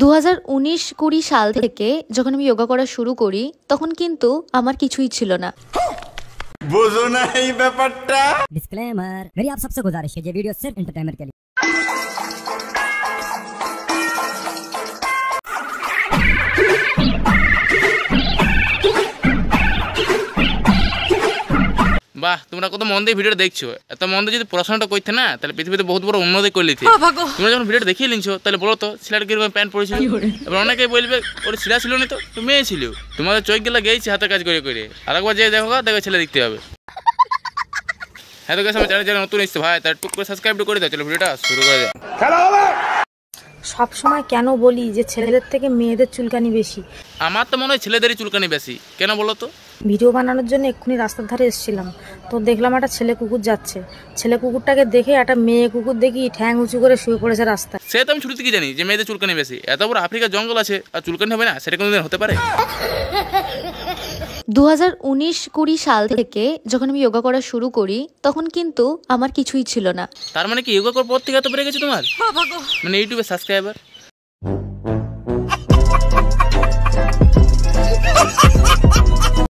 2019-20 সাল থেকে যখন আমি যোগা করা শুরু করি তখন কিন্তু আমার কিছুই ছিল না। বুঝো না এই ব্যাপারটা। डिस्क्लेमर, मेरी आप सबसे गुजारिश है ये वीडियो सिर्फ एंटरटेनमेंट के लिए। বাহ, তোমরা কত মন দিয়ে ভিডিওটা দেখছো। এত মন দিয়ে যদি পড়াশোনাটা করতে না তাহলে পৃথিবীতে বহুত বড় উন্নতি করে নিতে। তোমরা যখন ভিডিওটা দেখিয়ে নিছো তাহলে বলো তো ছেলেটা কিরকম প্যান্ট পরেছিল। এবার অনেকেই বলবে ওর ছেলে ছিল না, তো মেয়ে ছিল। তোমাদের চোখ গেলা গেছি হাতের কাজ করে করে। আর একবার যে দেখো দেখো ছেলে দেখতে হবে। হ্যাঁ তো গেছে আমার চ্যানেল নতুন এসছে ভাই, তার টুক করে সাবস্ক্রাইব করে দাও। চলো ভিডিওটা শুরু করে দাও। সব সময় কেন বলি যে ছেলেদের থেকে মেয়েদের চুলকানি বেশি? আমার তো মনে হয় ছেলেদেরই চুলকানি বেশি। কেন বলো তো? ভিডিও বানানোর জন্য এক্ষুনি রাস্তার ধারে এসেছিলাম, তো দেখলাম একটা ছেলে কুকুর যাচ্ছে। ছেলে কুকুরটাকে দেখে একটা মেয়ে কুকুর দেখি ঠ্যাং উঁচু করে শুয়ে পড়েছে রাস্তায়। সে তো আমি শুরু থেকে জানি যে মেয়েদের চুলকানি বেশি। এত বড় আফ্রিকার জঙ্গল আছে আর চুলকানি হবে না, সেটা কোনোদিন হতে পারে? 2019-20 সাল থেকে যখন আমি যোগা করা শুরু করি তখন কিন্তু আমার কিছুই ছিল না। তার মানে কি যোগা করার পর থেকে এত বেড়ে গেছে তোমার? মানে ইউটিউবে সাবস্ক্রাইবার?